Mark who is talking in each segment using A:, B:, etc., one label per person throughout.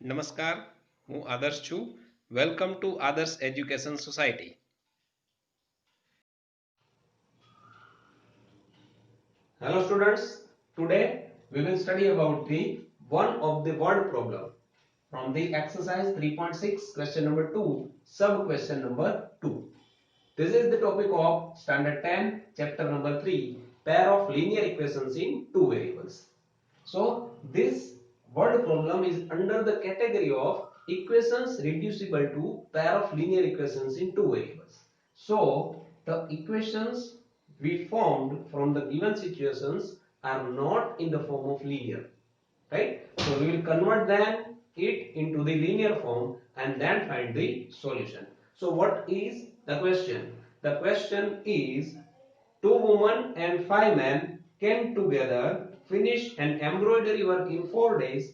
A: નમસ્કાર, હું આદર્શ છું. વેલકમ ટુ આદર્શ education society. Hello students, today we will study about the one of the word problem from the exercise 3.6 question number 2 sub question number 2. This is the topic of standard 10 chapter number 3 pair of linear equations in two variables. So this word problem is under the category of equations reducible to pair of linear equations in two variables. So the equations we formed from the given situations are not in the form of linear, right? So we will convert then it into the linear form and then find the solution. So what is the question? The question is, two women and five men can together finish an embroidery work in 4 days,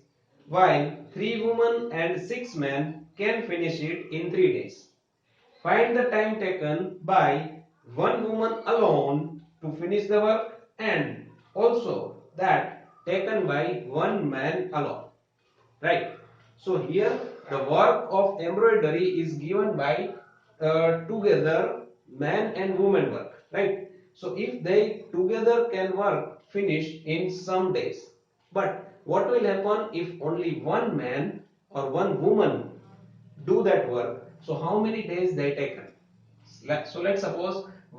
A: while three women and six men can finish it in 3 days. Find the time taken by one woman alone to finish the work and also that taken by one man alone. Right. So here the work of embroidery is given by together man and woman work. Right. So if they together can work finish in some days. But what will happen if only one man or one woman do that work? So how many days they taken? So let's suppose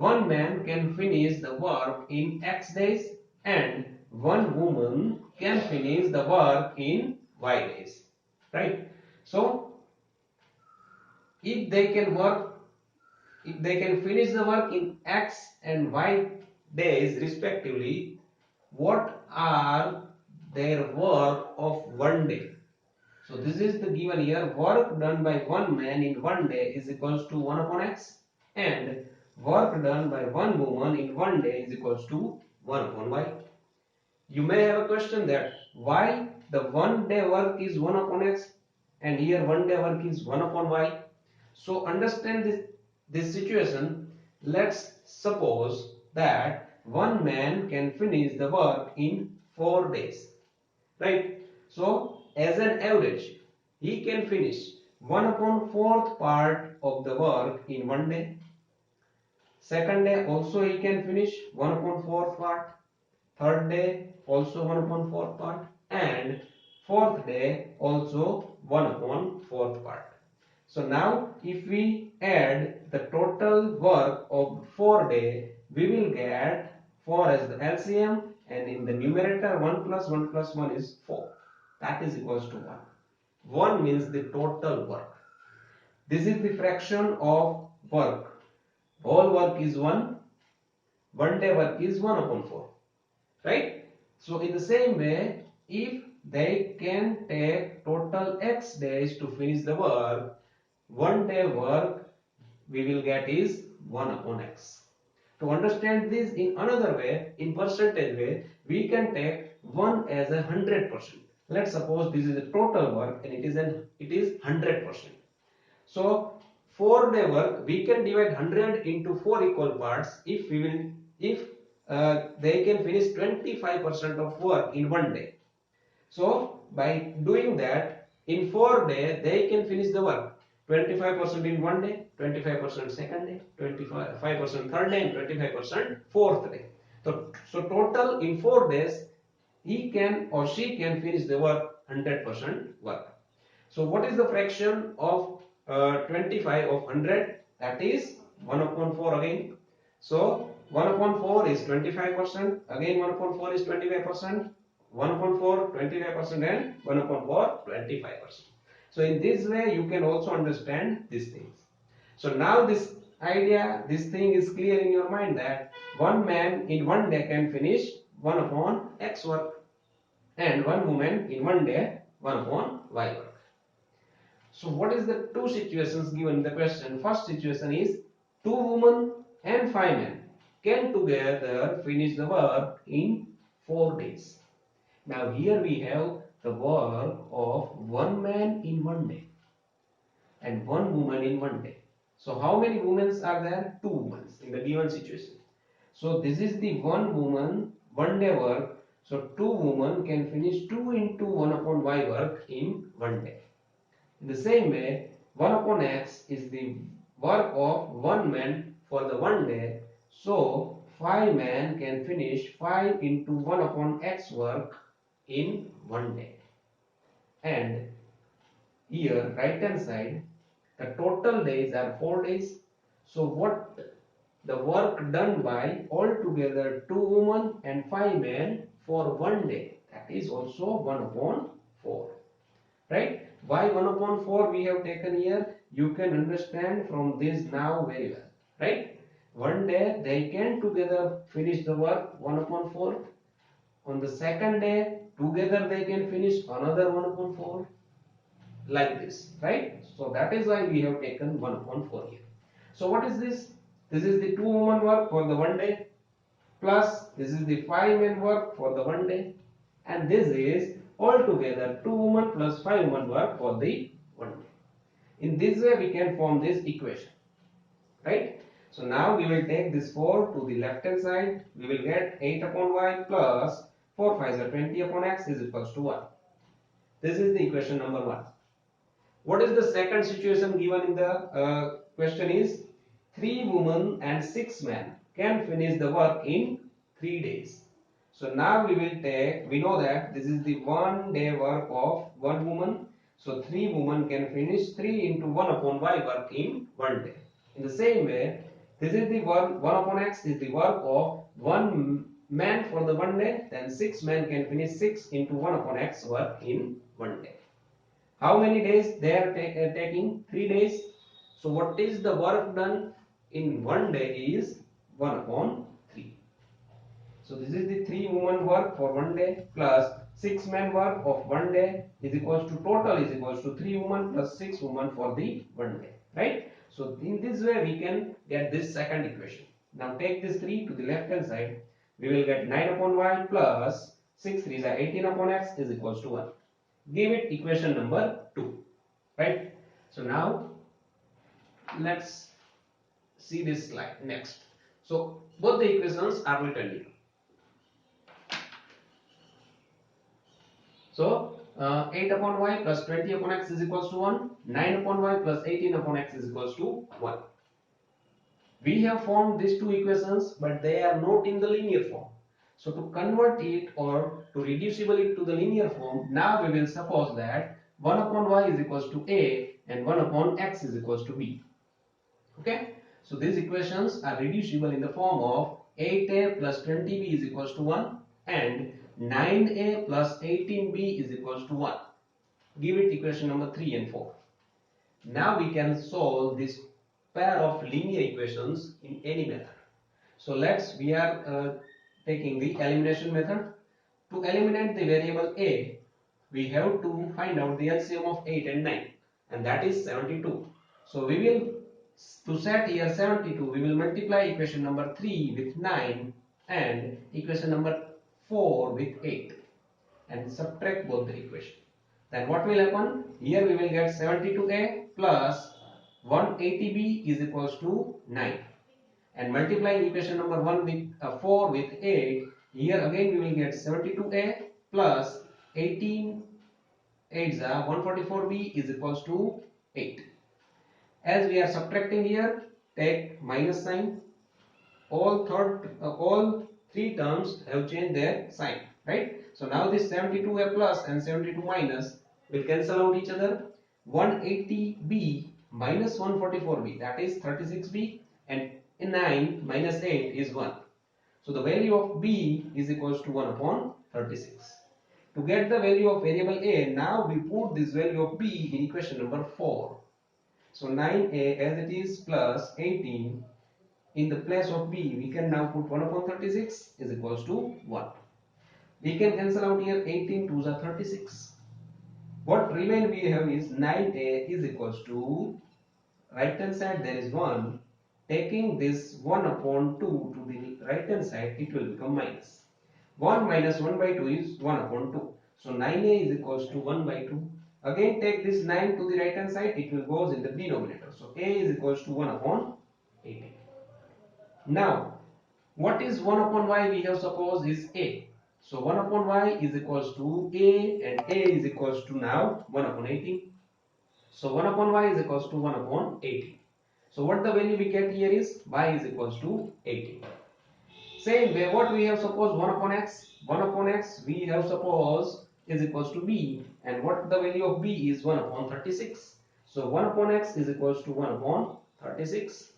A: one man can finish the work in X days and one woman can finish the work in Y days, right? So if they can work, if they can finish the work in X and Y days respectively, what are their work of one day? So this is the given here. Work done by one man in one day is equals to 1 upon x, and work done by one woman in one day is equals to 1 upon y. You may have a question that why the one day work is 1 upon x and here one day work is 1 upon y. So understand this situation. Let's suppose that one man can finish the work in 4 days, right? So as an average, he can finish 1 upon fourth part of the work in one day. Second day also he can finish 1 upon fourth part. Third day also 1 upon fourth part. And fourth day also 1 upon fourth part. So now if we add the total work of 4 day, we will get 4 as the LCM, and in the numerator 1 plus 1 plus 1 is 4. That is equals to 1. 1 means the total work. This is the fraction of work. Whole work is 1. One day work is 1 upon 4. Right? So in the same way, if they can take total x days to finish the work, one day work we will get is 1 upon x. To understand this in another way, in percentage way, we can take 1 as a 100%. Let's suppose this is the total work and it is 100%. So 4 day work we can divide 100 into 4 equal parts if they can finish 25% of work in one day. So by doing that, in 4 days they can finish the work 25% in one day, 25% second day, 25% third day, and 25% fourth day. So total in 4 days he can or she can finish the work 100% work. So what is the fraction of 25 of 100? That is 1 upon 4 again. So 1 upon 4 is 25%. Again 1 upon 4 is 25%. 1 upon 4 25% and 1 upon 4 25%. So in this way you can also understand these things. So now this thing is clear in your mind that one man in one day can finish 1 upon x work and one woman in one day 1 upon y work. So what is the two situations given in the question? First situation is two women and five men can together finish the work in 4 days. Now here we have the work of one man in one day and one woman in one day. So how many women are there? Two women in the given situation. So this is the one woman one day work. So two women can finish 2 into 1 upon y work in one day. In the same way, 1 upon x is the work of one man for the one day. So 5 men can finish 5 into 1 upon x work in one day. And here right hand side, the total days are 4 days. So what the work done by altogether 2 women and 5 men for one day, that is also 1 upon 4. Right? Why 1 upon 4 we have taken here? You can understand from this now very well. Right? One day they can together finish the work 1 upon 4. On the second day together they can finish another 1 upon 4. Like this. Right? So that is why we have taken 1 upon 4 here. So what is this? This is the 2 women work for the one day, plus this is the 5 men work for the one day, and this is altogether 2 women plus 5 women work for the one day. In this way we can form this equation, right? So now we will take this 4 to the left hand side. We will get 8 upon y plus 4 5 are 20 upon x is equals to 1. This is the equation number 1. What is the second situation given in the question is 3 women and 6 men can finish the work in 3 days. So now we will take, we know that this is the 1 day work of 1 woman. So 3 women can finish 3 into 1 upon y work in 1 day. In the same way, this is the 1 upon x is the work of 1 man for the 1 day. Then 6 men can finish 6 into 1 upon x work in 1 day. How many days they are taking? 3 days. So what is the work done in one day is 1 upon 3. So this is the 3 women work for one day plus 6 men work of one day is equals to total is equals to 3 women plus 6 women for the one day. Right? So in this way we can get this second equation. Now take this 3 to the left hand side. We will get 9 upon y plus 6 3s are 18 upon x is equals to 1. Give it equation number 2, right? So now let's see this slide next. So both the equations are written here. So 8 upon y plus 20 upon x is equals to 1. 9 upon y plus 18 upon x is equals to 1. We have formed these two equations, but they are not in the linear form. So to convert it or to reducible it to the linear form, now we will suppose that 1 upon y is equals to a and 1 upon x is equals to b. Okay? So these equations are reducible in the form of 8a plus 20b is equals to 1 and 9a plus 18b is equals to 1. Give it equation number 3 and 4. Now we can solve this pair of linear equations in any method. So we are taking the elimination method. To eliminate the variable a, we have to find out the LCM of 8 and 9, and that is 72. So we will, to set here 72, we will multiply equation number 3 with 9 and equation number 4 with 8 and subtract both the equation. Then what will happen? Here we will get 72a plus 180b is equals to 9. And multiplying equation number 1 with 4 with 8, here again we will get 72a plus 18 8s are 144b is equals to 8. As we are subtracting here, take minus sign. All three terms have changed their sign, right? So now this 72a plus and 72 minus will cancel out each other. 180b minus 144b, that is 36b, and 9 minus 8 is 1. So the value of b is equals to 1 upon 36. To get the value of variable a, now we put this value of b in equation number 4. So 9a as it is plus 18 in the place of b, we can now put 1 upon 36 is equals to 1. We can cancel out here 18 2s are 36. What remain we have is 9a is equals to, right hand side there is 1. Taking this 1 upon 2 to the right hand side, it will become minus. 1 minus 1 by 2 is 1 upon 2. So 9a is equals to 1 by 2. Again take this 9 to the right hand side, it will goes in the denominator. So a is equals to 1 upon 18. Now, what is 1 upon y we have supposed is a. So 1 upon y is equals to a and a is equals to now 1 upon 18. So 1 upon y is equals to 1 upon 80. So what the value we get here is y is equals to 80. Same way, what we have supposed 1 upon x? 1 upon x we have supposed is equals to b, and what the value of b is 1 upon 36. So 1 upon x is equals to 1 upon 36.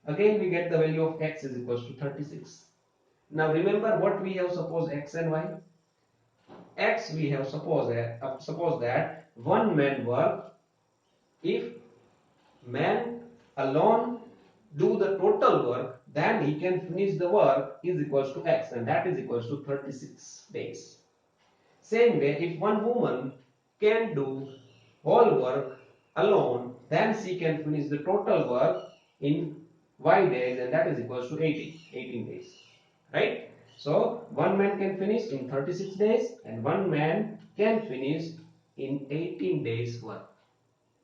A: Again we get the value of x is equals to 36. Now remember what we have supposed x and y. X we have suppose that one man work. If man alone do the total work, then he can finish the work is equals to x, and that is equals to 36 days. Same way, if one woman can do whole work alone, then she can finish the total work in y days, and that is equals to 18 days, right? So one man can finish in 36 days and one man can finish in 18 days work,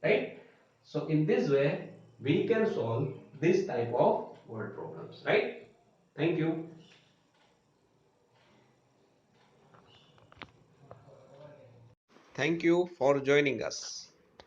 A: right? So in this way we can solve this type of word problems, right? Thank you. Thank you for joining us.